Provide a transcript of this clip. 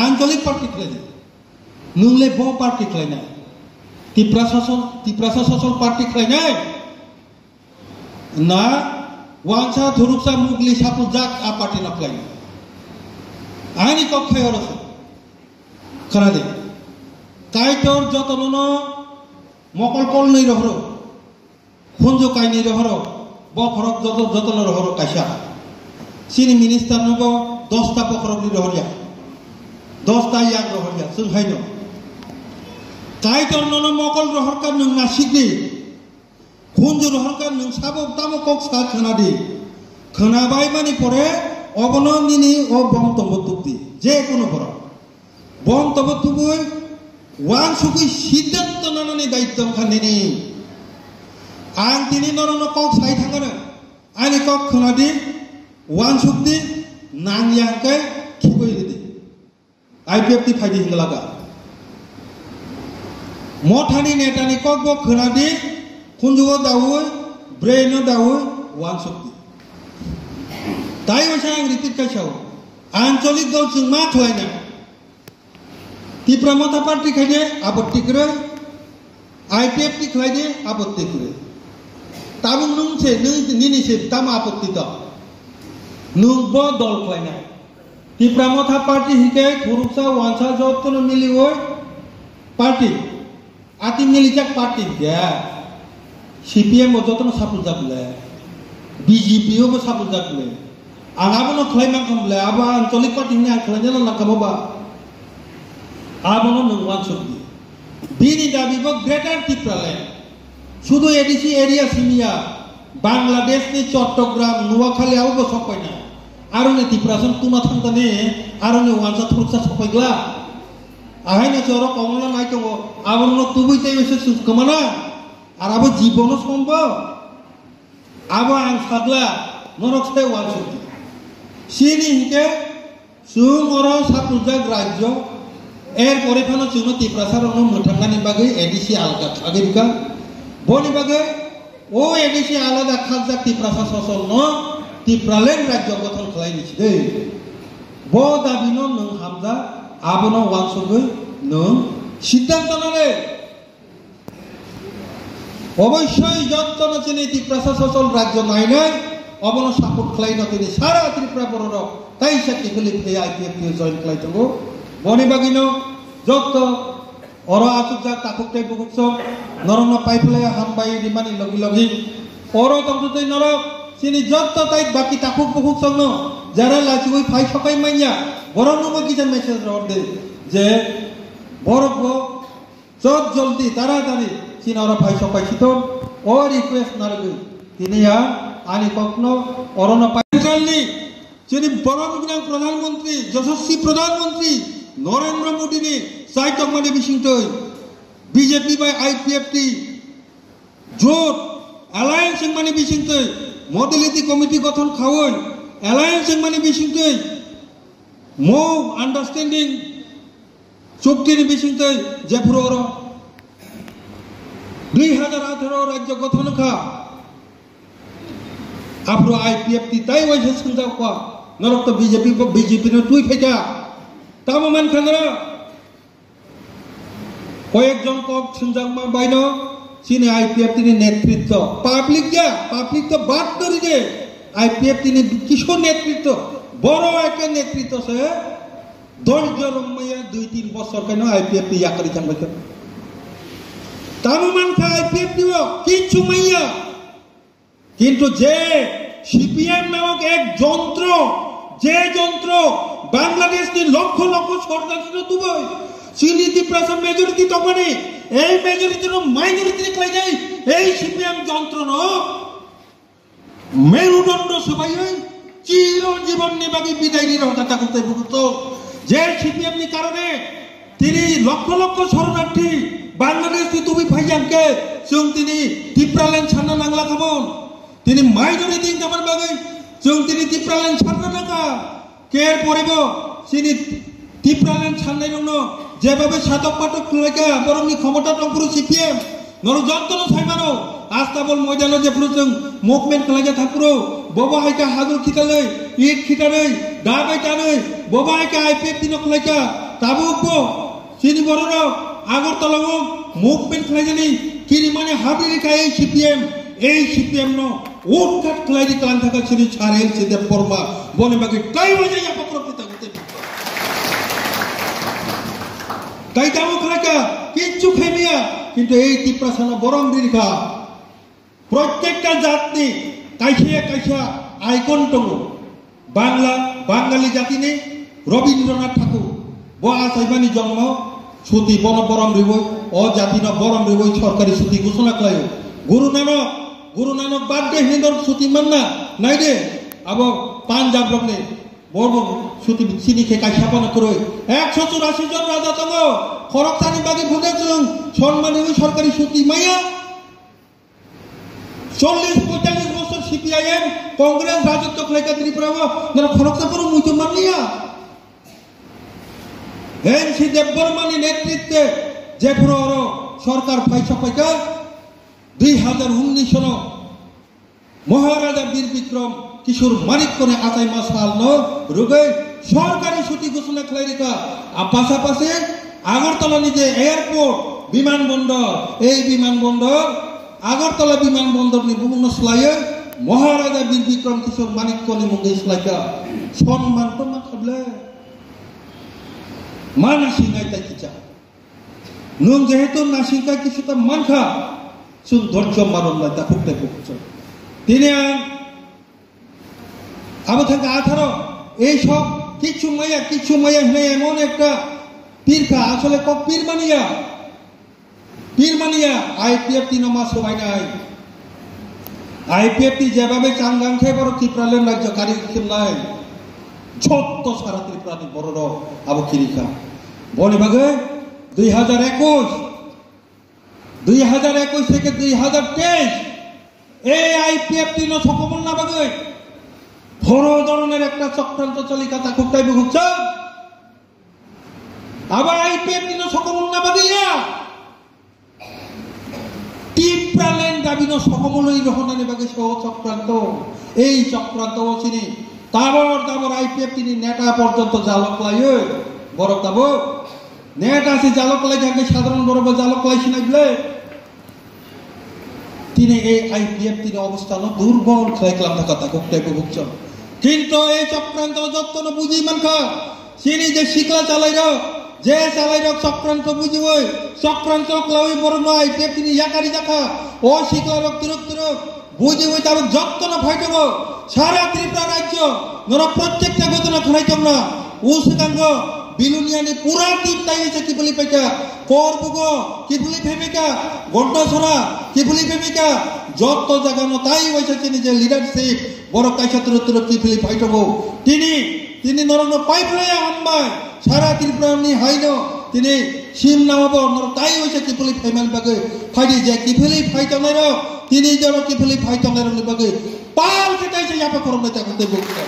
आंचलिक पार्टी खालायदों नोंलाय ब पार्टी खालायनाय तिप्रासा ससल पार्टी खालायनाय ना वांसा धुरुपसा मुगली सापु जाक आ पार्टी ना खालायनाय आंनि कक्षाय अरसो खोनादों कायतर जतननो मकल कल नै रहरो हुंजो काय नै रहरो ब खरक जतन रहरो कायसा सिनि मिनिस्टार नबो 10टा पखरक नि रहरिया 10टा याक रहरिया जों हायनो कायतर ननो मकल रहरका नों नासिकनि हुंजो रहरका नों साबो तामो कक सा खोनादि खोनाबाय माने परे अबनो निनि ओ बम तबतुक्ति जे कोनो पर बम तबतुबुय वान सुकुय सिद्धांत नानानि दायित्व खानेनि आं तिनि नरनो कक साय थांगोनो आंनि कक खोनादि वान सुक्ति नांयांके खिबैदि आईपीएफटी फायदि हिंगलागा मथानि नेतानि कक ब खोनादि खुंजुगो दावो ब्रेनो दावो वान सुक्ति ताई वसा आं रिपिट कायसाव आंचलिक गाव जों मा खालायना तिप्रा मथा पार्टी खायदे आपत्ति करे आईपीएफटी खायदे आपत्ति करे ताबो नोंसे निनिसे ताम आपत्ति द नोंबो दल खायना तिप्रा मथा पार्टी हिके धुरुपसा वांसा जतन मिलिओ पार्टी आति मिलिजाक पार्टी गया सीपीएम जतन सापु जाबले बीजेपी बो सापु जाबले आंगाबो खालायमा खमले आबा आंचलिक पार्टी नि आं खालायना लाखाबा आबोनो नों वान सुक्ति बिनि दाबिबो ग्रेटार तिप्रालैंड शुधु एडिसी एरिया सिमिया बांग्लादेश नि चट्टग्राम नुवाखालीआवबो सफायना आरोनि तिप्रासन तुमा थांताने आरोनि वानसा थुरसा सफायग्ला आहायनो चोर कमला नाय दङ आबोनो तुबैते एसे सुखमाना आराबो जीवनो सम्भव आबो आं सागला नरकसे वान सुक्ति सिनि हिके सुं अर सापुजाक राज्य एर परिफानो जोंनो तिप्रासारनो मोथांगानि बागै एडिसी आलादा खागिरका बनि बागै ओ एडिसी आलादा खागजाक तिप्रासा ससलनो तिप्रालैंड राज्य गठन खालायनिसि दे ब दाबिनो नों हामजा आबोनो वानसुगै नों सिद्धांत नाले अबश्य जतन चिनि तिप्रासा ससल राज्य नायनाय अबनो सापोर्ट खालायनो तिनि सारा त्रिपुरा बरर ताइसा किगलि फे आईपीएफटी जइन खालायथगो बनि बागिनो जत अर आसुजा ताकुकते बुकुक्स नरन पाइपले हामबाय दिमानि लगी लगी अर तंतुते नरक सिनि जत ताइ बाकी ताकुक बुकुक्स न जारा लाचिवै फाइ सकाय माइया बरनो मगिजा मेसेज रदे जे बरगो जत जल्दी तारातारि सिन अर फाइ सकाय सितो ओ रिक्वेस्ट नारगै तिनिया आनि कखनो अरन पाइकालनि जोंनि बरगोनां प्रधानमंत्री यशस्वी प्रधानमंत्री नरेंद्र मोदी ने साइटक माने बिसिंतै बीजेपी बाय आईपीएफटी जोट अलायंस माने बिसिंतै मडेलिटी कमिटी गठन खावै अलायंस माने बिसिंतै मो अंडरस्टैंडिंग चुक्ति बिसिंतै जेफुर 2018 राज्य गठन खा आफ्रो आईपीएफटी ताई वैसे संजावका नरक तो बीजेपी ने तुई फेजा तामो मान खानरा कयेकजन कक संजामा बायनो सिनि आईपीएफटी नि नेतृत्व पाब्लिक तो बात करी दे आईपीएफटी नि किशोर नेतृत्व बड़ो एक नेतृत्व से धैर्य रमैया 2-3 बছর केन आईपीएफटी याकरी थांबाय तामो मान खा आईपीएफटी किछु मैया किंतु जे सीपीएम नामक एक যন্ত্র जे যন্ত্র बांग्लादेश नि लक्ष लक्ष शरणार्थी दुबई सिनि तिप्रासा मेजरिटी तकने এই মেজরিটি নো মাইনরিটি ক্লাই যায় এই সিপিএম যন্ত্র ন মেরুদণ্ড সবাই চির জীবন নিবাগী বিদায় নিরহতা করতে বুঝত যে সিপিএম নি কারণে তিনি লক্ষ লক্ষ শরণার্থী বাংলাদেশ নি তুমি ফাইজানকে जों তিনি तिप्रालैंड ছাড়না নাংলা খাবন তিনি মাইনরিটি জামার বাগে जों তিনি तिप्रालैंड ছাড়না নাকা কের পরিব সিনি तिप्रालैंड ছাড়নাই নন যেভাবে সাতক পাটক লাগা বরংনি ক্ষমতা টংপুরু সিপিএম নর যন্তন সাইমানো আস্তাবল ময়দানো যে পুরো মুভমেন্ট লাগা থাকুরো ববা হাইকা হাদুর খিতালে ইট খিতারে dabai tanoi bobai ka IPF tinok laika tabukbo sini bororo Agartala movement khlaijani kiri mane habiri ka এই CPM no উৎখাত ক্লাইরি কান থাকা ছিল ছাড়েল সিদে পরমা বনে বাকি তাই বাজে ইয়া পক্রপিতা হতে তাই দাও খাকা কিচ্ছু খাইমিয়া কিন্তু এই তিপ্রাসানা বরম দীর্ঘা প্রত্যেকটা জাতি কাইছা আইকন টঙ্গ বাঙালি জাতি নেই রবীন্দ্রনাথ ঠাকুর বয়া সাইবানি জন্ম ছুটি বরম রিবই ও জাতি না বরম রিবই সরকারি ছুটি ঘোষণা করায় Guru Nanak birthday hindor suti manna naide abo Punjab lokne borbo suti sini ke kaishapana koroi 184 জন রাজা তঙ্গ খরকসানি বাগে ভুগেছুন সম্মানী ওই সরকারি সুতি মাইয়া 40-45 বছর সিপিআইএম কংগ্রেস রাজত্ব লেখা ত্রিপুরা যারা খরকসাপুর মুইতো মানিয়া এনসি দেববর্মানি নেতৃত্বে যে পুরো সরকার ফাইসা পাইকা 2019 সন মহারাজা বীর বিক্রম কিশোর মানিক কোনে আতাই মাসাল ন রুগে সরকারি ছুটি ঘোষণা খাইরিকা পাশাপাশি আগরতলা নিজে এয়ারপোর্ট বিমানবন্দর এই বিমানবন্দর আগরতলা বিমানবন্দর নি বিভিন্ন স্লাইয়ে মহারাজা বীর বিক্রম কিশোর মানিক কোনে মুগে স্লাইকা সম্মান তো না খাবলে মানসিংহাই তাই কিচা নং যেহেতু নাসিংকা কিছুটা মানখা শুন ধৈর্য মারণ না তা ফুটতে ফুটছ তিনি আবু থেকে 18 এই সব কিছু মাইয়া হয়ে এমন একটা পীরখা আসলে কক পীর মানিয়া IPF 3 মাস সবাই নাই IPF যেভাবে চাঙ্গাং খেয়ে বড় ত্রিপুরালেন রাজ্য কারি নাই ছোট্ট সারা ত্রিপুরানি বড় আবু খিরিখা বনে বাগে 2021 থেকে 2023 এই IPF 3 সকমন না বাগে বড় ধরনের একটা চক্রান্ত চলিকা তা খুবটাই ভুগছ আবার IPF 3 সকমন না বাগে টিপ্রালেন দাবিনো সকমলই রহনানি বাগে সহ চক্রান্ত এই চক্রান্ত চিনি তাবর IPF 3 নেতা পর্যন্ত জালক লাই বড় তাব নেতা আছে জালক লাই থাকে সাধারণ বড় জালক লাই সিনাইলে তিনি এই IPF 3 অবস্থান দুর্বল খাইলাম না কথা কোকটাই ভুগছ কিন্তু এই চক্রান্ত যত্ন বুঝি মানখা সিনি যে শিকলা চালাইর চক্রান্ত বুঝি ওই চক্রান্ত ক্লাউই বড় নয় IPF 3 ইয়াকারি দেখা ও শিকলা রক তুরক বুঝি ওই তার যত্ন ফাইটব সারা ত্রিপুরা রাজ্য নর প্রত্যেকটা ঘটনা খাইতাম না উসকাঙ্গ বিলুনিয়ানি পুরা টিম তাই হয়েছে কি বলি পাইকা করবুগো কি বলি ভেমিকা গন্ডছড়া কি বলি ভেমিকা যত জাগানো তাই হয়েছে তিনি যে লিডারশিপ বড় কাইছা তুরুতুর কি বলি ফাইটব তিনি নরন পাইপ লয়ে হামবাই সারা ত্রিপুরা নি হাইন তিনি সিম নামাব নর তাই হয়েছে কি বলি ফাইমান বাগে ফাইডি যে কি বলি ফাইতাম না তিনি জড় কি বলি ফাইতাম না বাগে পাল কেটাইছে ইয়াপা করম না তাকে বলতে